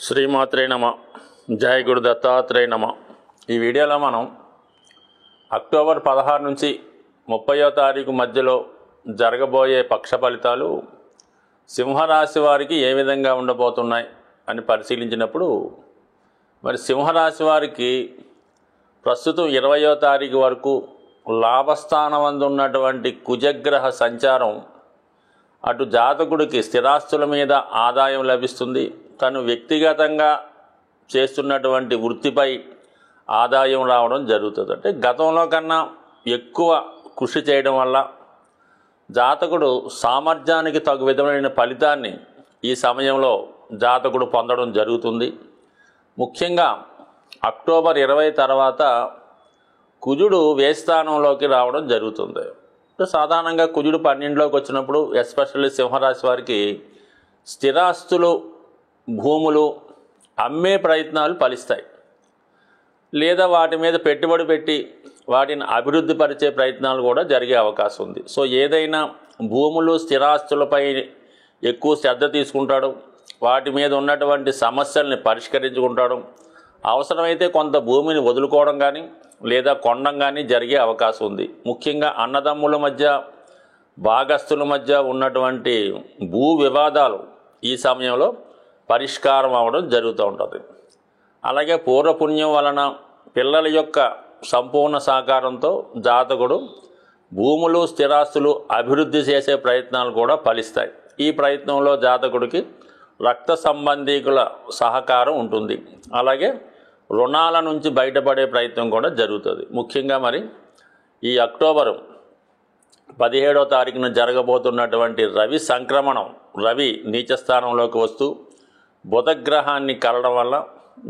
శ్రీమాత్రే నమ. జయ గురు దత్తాత్రేయ నమ. ఈ వీడియోలో మనం అక్టోబర్ 16 నుంచి 30వ తారీఖు మధ్యలో జరగబోయే పక్ష ఫలితాలు సింహరాశి వారికి ఏ విధంగా ఉండబోతున్నాయి అని పరిశీలించినప్పుడు మరి సింహరాశి వారికి ప్రస్తుతం 20వ తారీఖు వరకు లాభస్థానం అందున్నటువంటి కుజగ్రహ సంచారం అటు జాతకుడికి స్థిరాస్తుల మీద ఆదాయం లభిస్తుంది. తను వ్యక్తిగతంగా చేస్తున్నటువంటి వృత్తిపై ఆదాయం రావడం జరుగుతుంది. అంటే గతంలో కన్నా ఎక్కువ కృషి చేయడం వల్ల జాతకుడు సామర్థ్యానికి తగు విధమైన ఫలితాన్ని ఈ సమయంలో జాతకుడు పొందడం జరుగుతుంది. ముఖ్యంగా అక్టోబర్ 20 తర్వాత కుజుడు వ్యయస్థానంలోకి రావడం జరుగుతుంది. సాధారణంగా కుజుడు 12లోకి వచ్చినప్పుడు ఎస్పెషల్లీ సింహరాశి వారికి స్థిరాస్తులు భూములు అమ్మే ప్రయత్నాలు ఫలిస్తాయి, లేదా వాటి మీద పెట్టుబడి పెట్టి వాటిని అభివృద్ధి పరిచే ప్రయత్నాలు కూడా జరిగే అవకాశం ఉంది. సో ఏదైనా భూములు స్థిరాస్తులపై ఎక్కువ శ్రద్ధ తీసుకుంటాడు, వాటి మీద ఉన్నటువంటి సమస్యల్ని పరిష్కరించుకుంటాడు. అవసరమైతే కొంత భూమిని వదులుకోవడం కానీ లేదా కొనడం కానీ జరిగే అవకాశం ఉంది. ముఖ్యంగా అన్నదమ్ముల మధ్య భాగస్తుల మధ్య ఉన్నటువంటి భూ వివాదాలు ఈ సమయంలో పరిష్కారం అవ్వడం జరుగుతూ ఉంటుంది. అలాగే పూర్వపుణ్యం వలన పిల్లల యొక్క సంపూర్ణ సహకారంతో జాతకుడు భూములు స్థిరాస్తులు అభివృద్ధి చేసే ప్రయత్నాలు కూడా ఫలిస్తాయి. ఈ ప్రయత్నంలో జాతకుడికి రక్త సంబంధీకుల సహకారం ఉంటుంది. అలాగే రుణాల నుంచి బయటపడే ప్రయత్నం కూడా జరుగుతుంది. ముఖ్యంగా మరి ఈ అక్టోబర్ 17వ తారీఖున జరగబోతున్నటువంటి రవి సంక్రమణం, రవి నీచస్థానంలోకి వస్తూ బుధగ్రహాన్ని కలడం వల్ల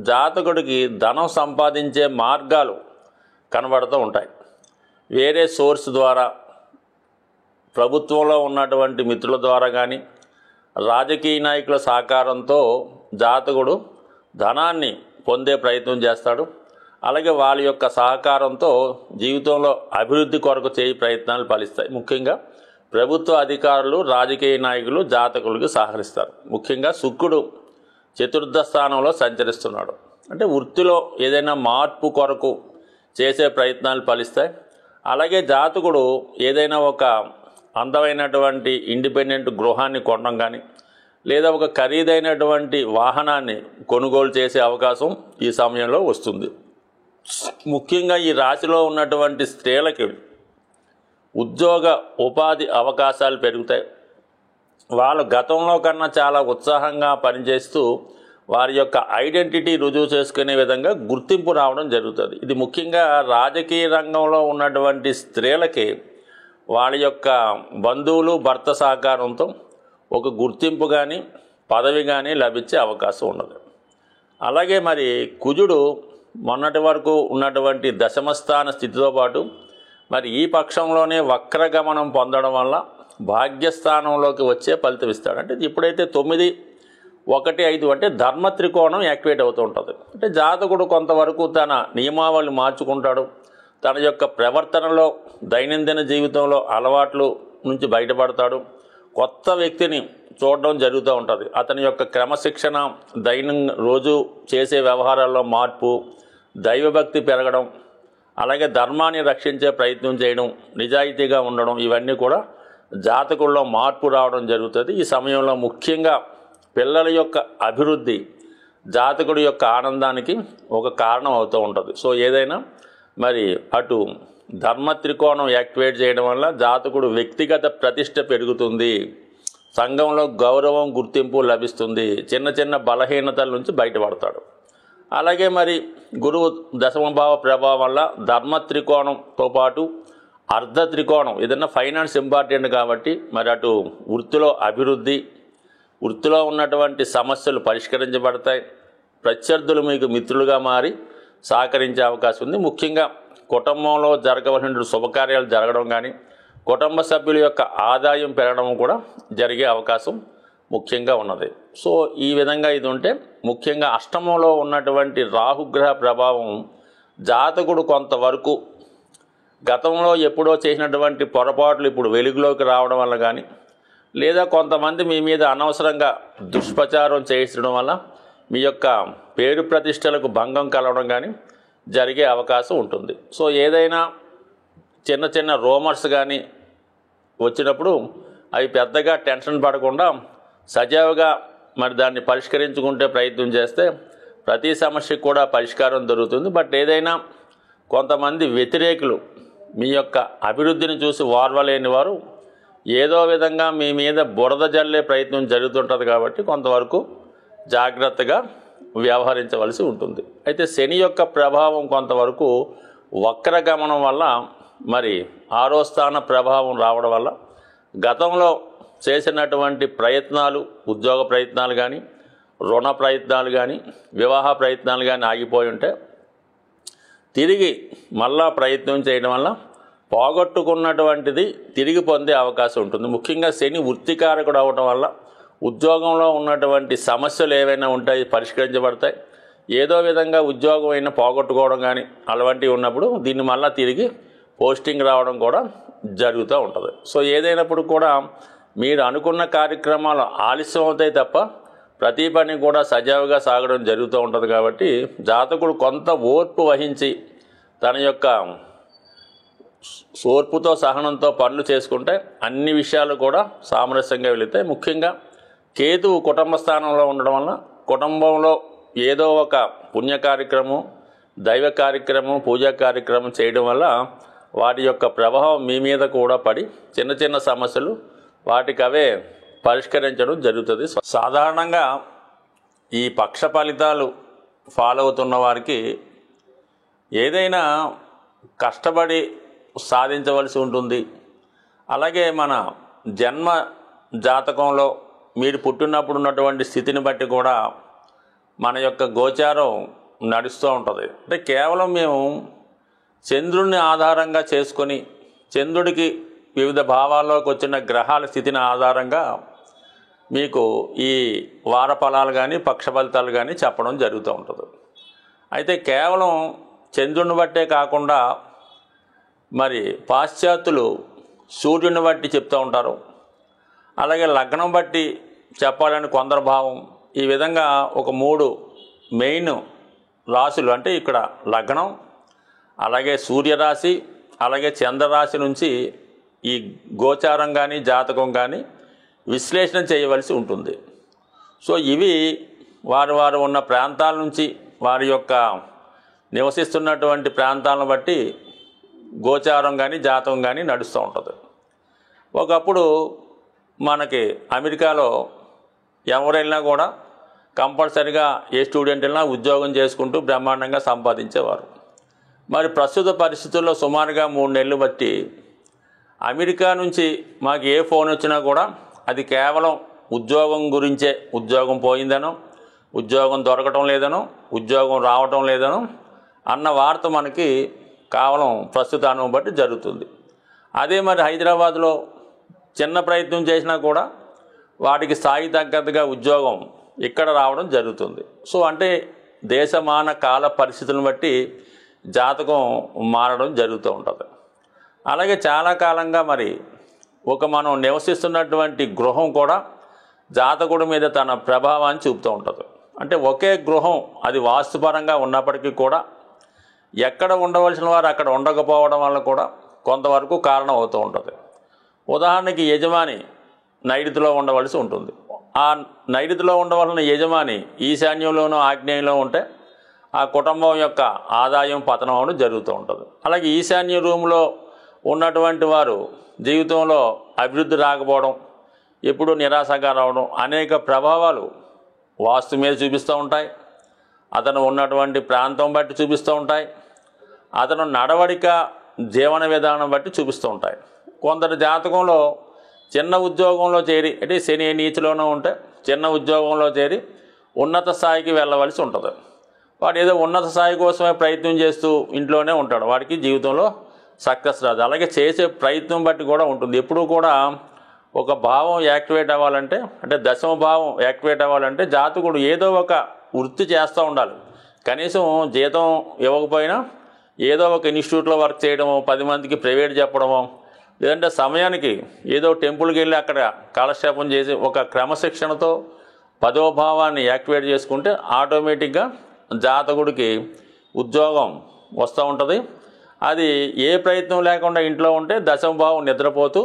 జాతకుడికి ధనం సంపాదించే మార్గాలు కనబడుతూ ఉంటాయి. వేరే సోర్స్ ద్వారా, ప్రభుత్వంలో ఉన్నటువంటి మిత్రుల ద్వారా కానీ రాజకీయ నాయకుల సహకారంతో జాతకుడు ధనాన్ని పొందే ప్రయత్నం చేస్తాడు. అలాగే వాళ్ళ యొక్క సహకారంతో జీవితంలో అభివృద్ధి కొరకు చేయ ప్రయత్నాలు ఫలిస్తాయి. ముఖ్యంగా ప్రభుత్వ అధికారులు, రాజకీయ నాయకులు జాతకులకు సహకరిస్తారు. ముఖ్యంగా శుక్రుడు చతుర్థ స్థానంలో సంచరిస్తున్నాడు. అంటే వృత్తిలో ఏదైనా మార్పు కొరకు చేసే ప్రయత్నాలు ఫలిస్తాయి. అలాగే జాతకుడు ఏదైనా ఒక అందమైనటువంటి ఇండిపెండెంట్ గృహాన్ని కొనడం కానీ లేదా ఒక ఖరీదైనటువంటి వాహనాన్ని కొనుగోలు చేసే అవకాశం ఈ సమయంలో వస్తుంది. ముఖ్యంగా ఈ రాశిలో ఉన్నటువంటి స్త్రీలకి ఉద్యోగ ఉపాధి అవకాశాలు పెరుగుతాయి. వాళ్ళు గతంలో కన్నా చాలా ఉత్సాహంగా పనిచేస్తూ వారి యొక్క ఐడెంటిటీ రుజువు చేసుకునే విధంగా గుర్తింపు రావడం జరుగుతుంది. ఇది ముఖ్యంగా రాజకీయ రంగంలో ఉన్నటువంటి స్త్రీలకి వాళ్ళ యొక్క బంధువులు, భర్త సహకారంతో ఒక గుర్తింపు కానీ పదవి కానీ లభించే అవకాశం ఉన్నది. అలాగే మరి కుజుడు మొన్నటి వరకు ఉన్నటువంటి దశమస్థాన స్థితితో పాటు మరి ఈ పక్షంలోనే వక్రగమనం పొందడం వల్ల భాగ్యస్థానంలోకి వచ్చే ఫలితం ఇస్తాడు. అంటే ఇప్పుడైతే 9, 1, 5 అంటే ధర్మ త్రికోణం యాక్టివేట్ అవుతూ ఉంటుంది. అంటే జాతకుడు కొంతవరకు తన నియమావళి మార్చుకుంటాడు. తన యొక్క ప్రవర్తనలో, దైనందిన జీవితంలో అలవాట్లు నుంచి బయటపడతాడు. కొత్త వ్యక్తిని చూడడం జరుగుతూ ఉంటుంది. అతని యొక్క క్రమశిక్షణ, రోజు చేసే వ్యవహారాల్లో మార్పు, దైవభక్తి పెరగడం, అలాగే ధర్మాన్ని రక్షించే ప్రయత్నం చేయడం, నిజాయితీగా ఉండడం, ఇవన్నీ కూడా జాతకుల్లో మార్పు రావడం జరుగుతుంది. ఈ సమయంలో ముఖ్యంగా పిల్లల యొక్క అభివృద్ధి జాతకుడి యొక్క ఆనందానికి ఒక కారణం అవుతూ ఉంటుంది. సో ఏదైనా మరి అటు ధర్మ త్రికోణం యాక్టివేట్ చేయడం వల్ల జాతకుడు వ్యక్తిగత ప్రతిష్ట పెరుగుతుంది, సంఘంలో గౌరవం, గుర్తింపు లభిస్తుంది, చిన్న చిన్న బలహీనతల నుంచి బయటపడతాడు. అలాగే మరి గురువు దశమభావ ప్రభావం వల్ల ధర్మ త్రికోణంతో పాటు అర్ధ త్రికోణం, ఏదైనా ఫైనాన్స్ ఇంపార్టెంట్ కాబట్టి మరి అటు వృత్తిలో అభివృద్ధి, వృత్తిలో ఉన్నటువంటి సమస్యలు పరిష్కరించబడతాయి. ప్రత్యర్థులు మీకు మిత్రులుగా మారి సహకరించే అవకాశం ఉంది. ముఖ్యంగా కుటుంబంలో జరగవలసిన శుభకార్యాలు జరగడం కానీ కుటుంబ సభ్యుల యొక్క ఆదాయం పెరగడం కూడా జరిగే అవకాశం ముఖ్యంగా ఉన్నది. సో ఈ విధంగా ఇది ఉంటే ముఖ్యంగా అష్టమంలో ఉన్నటువంటి రాహుగ్రహ ప్రభావం జాతకుడు కొంతవరకు గతంలో ఎప్పుడో చేసినటువంటి పొరపాట్లు ఇప్పుడు వెలుగులోకి రావడం వల్ల కానీ లేదా కొంతమంది మీ మీద అనవసరంగా దుష్ప్రచారం చేయించడం వల్ల మీ యొక్క పేరు ప్రతిష్టలకు భంగం కలవడం కానీ జరిగే అవకాశం ఉంటుంది. సో ఏదైనా చిన్న చిన్న రూమర్స్ కానీ వచ్చినప్పుడు అవి పెద్దగా టెన్షన్ పడకుండా సజావుగా మరి దాన్ని పరిష్కరించుకుంటే ప్రయత్నం చేస్తే ప్రతి సమస్యకు కూడా పరిష్కారం దొరుకుతుంది. బట్ ఏదైనా కొంతమంది వ్యతిరేకులు మీ యొక్క అభివృద్ధిని చూసి ఓర్వలేని వారు ఏదో విధంగా మీ మీద బురద జల్లే ప్రయత్నం జరుగుతుంటుంది. కాబట్టి కొంతవరకు జాగ్రత్తగా వ్యవహరించవలసి ఉంటుంది. అయితే శని యొక్క ప్రభావం కొంతవరకు వక్రగమనం వల్ల మరి 6వ స్థాన ప్రభావం రావడం వల్ల గతంలో చేసినటువంటి ప్రయత్నాలు, ఉద్యోగ ప్రయత్నాలు కానీ, రుణ ప్రయత్నాలు కానీ, వివాహ ప్రయత్నాలు కానీ ఆగిపోయి ఉంటే తిరిగి మళ్ళా ప్రయత్నం చేయడం వల్ల పోగొట్టుకున్నటువంటిది తిరిగి పొందే అవకాశం ఉంటుంది. ముఖ్యంగా శని వృత్తికారకుడు అవ్వడం వల్ల ఉద్యోగంలో ఉన్నటువంటి సమస్యలు ఏవైనా ఉంటాయి పరిష్కరించబడతాయి. ఏదో విధంగా ఉద్యోగం అయినా పోగొట్టుకోవడం కానీ అలాంటివి ఉన్నప్పుడు దీన్ని మళ్ళీ తిరిగి పోస్టింగ్ రావడం కూడా జరుగుతూ ఉంటుంది. సో ఏదైనప్పుడు కూడా మీరు అనుకున్న కార్యక్రమాలు ఆలస్యం అవుతాయి తప్ప ప్రతి పని కూడా సజావుగా సాగడం జరుగుతూ ఉంటుంది. కాబట్టి జాతకుడు కొంత ఓర్పు వహించి తన యొక్క ఓర్పుతో సహనంతో పనులు చేసుకుంటే అన్ని విషయాలు కూడా సామరస్యంగా వెళుతాయి. ముఖ్యంగా కేతువు కుటుంబ స్థానంలో ఉండడం వలన కుటుంబంలో ఏదో ఒక పుణ్య కార్యక్రమం, దైవ కార్యక్రమం, పూజా కార్యక్రమం చేయడం వల్ల వాటి యొక్క ప్రభావం మీ మీద కూడా పడి చిన్న చిన్న సమస్యలు వాటికి అవే పరిష్కరించడం జరుగుతుంది. సాధారణంగా ఈ పక్ష ఫలితాలు ఫాలో అవుతున్న వారికి ఏదైనా కష్టపడి సాధించవలసి ఉంటుంది. అలాగే మన జన్మ జాతకంలో మీరు పుట్టినప్పుడు ఉన్నటువంటి స్థితిని బట్టి కూడా మన యొక్క గోచారం నడుస్తూ ఉంటుంది. అంటే కేవలం మేము చంద్రుడిని ఆధారంగా చేసుకొని చంద్రుడికి వివిధ భావాల్లోకి వచ్చిన గ్రహాల స్థితిని ఆధారంగా మీకు ఈ వార ఫలాలు కానీ పక్ష ఫలితాలు కానీ చెప్పడం జరుగుతూ ఉంటుంది. అయితే కేవలం చంద్రుని బట్టే కాకుండా మరి పాశ్చాత్యులు సూర్యుని బట్టి చెప్తూ ఉంటారు. అలాగే లగ్నం బట్టి చెప్పాలని కొందరు భావం. ఈ విధంగా ఒక 3 మెయిన్ రాశులు అంటే ఇక్కడ లగ్నం, అలాగే సూర్యరాశి, అలాగే చంద్రరాశి నుంచి ఈ గోచారం కానీ జాతకం కానీ విశ్లేషణ చేయవలసి ఉంటుంది. సో ఇవి వారు ఉన్న ప్రాంతాల నుంచి వారి యొక్క నివసిస్తున్నటువంటి ప్రాంతాలను బట్టి గోచారం కానీ జాతకం కానీ నడుస్తూ ఉంటుంది. ఒకప్పుడు మనకి అమెరికాలో ఎవరైనా కూడా కంపల్సరిగా ఏ స్టూడెంట్ అయినా ఉద్యోగం చేసుకుంటూ బ్రహ్మాండంగా సంపాదించేవారు. మరి ప్రస్తుత పరిస్థితుల్లో సుమారుగా 3 నెలలు బట్టి అమెరికా నుంచి మాకు ఏ ఫోన్ వచ్చినా కూడా అది కేవలం ఉద్యోగం గురించే, ఉద్యోగం పోయిందనో, ఉద్యోగం దొరకటం లేదనో, ఉద్యోగం రావటం లేదనో అన్న వార్త మనకి కేవలం ప్రస్తుత అనుభవం బట్టి జరుగుతుంది. అదే మరి హైదరాబాద్లో చిన్న ప్రయత్నం చేసినా కూడా వాటికి స్థాయి తగ్గట్టుగా ఉద్యోగం ఇక్కడ రావడం జరుగుతుంది. సో అంటే దేశమాన కాల పరిస్థితులను బట్టి జాతకం మారడం జరుగుతూ ఉంటుంది. అలాగే చాలా కాలంగా మరి మనం నివసిస్తున్నటువంటి గృహం కూడా జాతకుడి మీద తన ప్రభావాన్ని చూపుతూ ఉంటుంది. అంటే ఒకే గృహం అది వాస్తుపరంగా ఉన్నప్పటికీ కూడా ఎక్కడ ఉండవలసిన వారు అక్కడ ఉండకపోవడం వల్ల కూడా కొంతవరకు కారణం అవుతూ ఉంటుంది. ఉదాహరణకి యజమాని నైరుతిలో ఉండవలసి ఉంటుంది. ఆ నైరుతిలో ఉండవలసిన యజమాని ఈశాన్యంలోనూ ఆగ్నేయంలో ఉంటే ఆ కుటుంబం యొక్క ఆదాయం పతనం అవడం జరుగుతూ ఉంటుంది. అలాగే ఈశాన్య రూమ్లో ఉన్నటువంటి వారు జీవితంలో అభివృద్ధి రాకపోవడం, ఎప్పుడూ నిరాశగా రావడం అనేక ప్రభావాలు వాస్తు మీద చూపిస్తూ ఉంటాయి. అతను ఉన్నటువంటి ప్రాంతం బట్టి చూపిస్తూ ఉంటాయి. అతను నడవడిక జీవన విధానం బట్టి చూపిస్తూ ఉంటాయి. కొందరు జాతకంలో చిన్న ఉద్యోగంలో చేరి, అంటే శని నీతిలోనూ ఉంటే చిన్న ఉద్యోగంలో చేరి ఉన్నత స్థాయికి వెళ్ళవలసి ఉంటుంది. వాడు ఏదో ఉన్నత స్థాయి కోసమే ప్రయత్నం చేస్తూ ఇంట్లోనే ఉంటాడు. వాడికి జీవితంలో సక్సెస్ రాదు. అలాగే చేసే ప్రయత్నం బట్టి కూడా ఉంటుంది. ఎప్పుడూ కూడా ఒక భావం యాక్టివేట్ అవ్వాలంటే, అంటే దశమ భావం యాక్టివేట్ అవ్వాలంటే జాతకుడు ఏదో ఒక వృత్తి చేస్తూ ఉండాలి. కనీసం జీతం ఇవ్వకపోయినా ఏదో ఒక ఇన్స్టిట్యూట్లో వర్క్ చేయడమో, 10 మందికి ప్రైవేట్ చెప్పడమో, లేదంటే సమయానికి ఏదో టెంపుల్కి వెళ్ళి అక్కడ కాలక్షేపం చేసి ఒక క్రమశిక్షణతో 10వ భావాన్ని యాక్టివేట్ చేసుకుంటే ఆటోమేటిక్గా జాతకుడికి ఉద్యోగం వస్తూ ఉంటుంది. అది ఏ ప్రయత్నం లేకుండా ఇంట్లో ఉంటే దశమ భావం నిద్రపోతూ,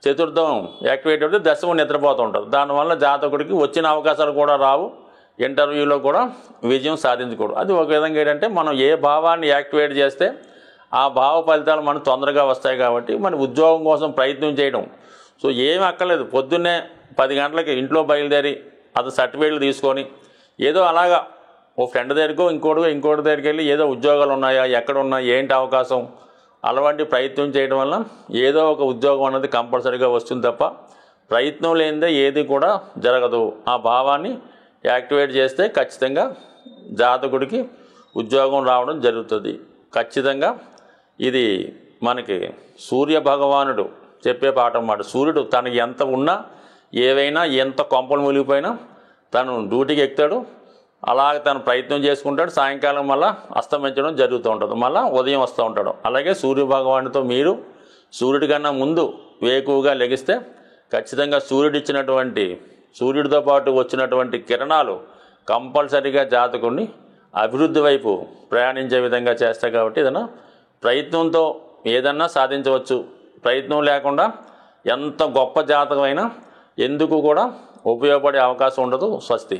చతుర్థం యాక్టివేట్ అయితే దశమం నిద్రపోతూ ఉంటుంది. దానివల్ల జాతకుడికి వచ్చిన అవకాశాలు కూడా రావు, ఇంటర్వ్యూలో కూడా విజయం సాధించకూడదు. అది ఒక విధంగా ఏంటంటే మనం ఏ భావాన్ని యాక్టివేట్ చేస్తే ఆ భావ ఫలితాలు మనకు తొందరగా వస్తాయి. కాబట్టి మన ఉద్యోగం కోసం ప్రయత్నం చేయడం. సో ఏమి అక్కర్లేదు, పొద్దున్నే 10 గంటలకి ఇంట్లో బయలుదేరి అది సర్టిఫికేట్లు తీసుకొని ఏదో అలాగా ఓ ఫ్రెండ్ దగ్గరకో ఇంకోటి దగ్గరికి వెళ్ళి ఏదో ఉద్యోగాలు ఉన్నాయా, ఎక్కడ ఉన్నాయి, ఏంటి అవకాశం, అలాంటి ప్రయత్నం చేయడం వల్ల ఏదో ఒక ఉద్యోగం అన్నది కంపల్సరీగా వస్తుంది తప్ప ప్రయత్నం లేనిదే ఏది కూడా జరగదు. ఆ భావాన్ని యాక్టివేట్ చేస్తే ఖచ్చితంగా జాతకుడికి ఉద్యోగం రావడం జరుగుతుంది. ఖచ్చితంగా ఇది మనకి సూర్య భగవానుడు చెప్పే పాఠం అన్నమాట. సూర్యుడు తనకి ఎంత ఉన్నా, ఏవైనా ఎంత కొంపలు మునిగిపోయినా తను డ్యూటీకి ఎక్కుతాడు, అలాగే తను ప్రయత్నం చేసుకుంటాడు. సాయంకాలం మళ్ళీ అస్తమించడం జరుగుతూ ఉంటుంది, మళ్ళీ ఉదయం వస్తూ ఉంటాడు. అలాగే సూర్య భగవానుడితో మీరు సూర్యుడి కన్నా ముందు వేకువగా లెగిస్తే ఖచ్చితంగా సూర్యుడితో పాటు వచ్చినటువంటి కిరణాలు కంపల్సరీగా జాతకుడిని అభివృద్ధి వైపు ప్రయాణించే విధంగా చేస్తాయి. కాబట్టి ఏదైనా ప్రయత్నంతో ఏదన్నా సాధించవచ్చు. ప్రయత్నం లేకుండా ఎంత గొప్ప జాతకమైనా ఎందుకు కూడా ఉపయోగపడే అవకాశం ఉండదు. స్వస్తి.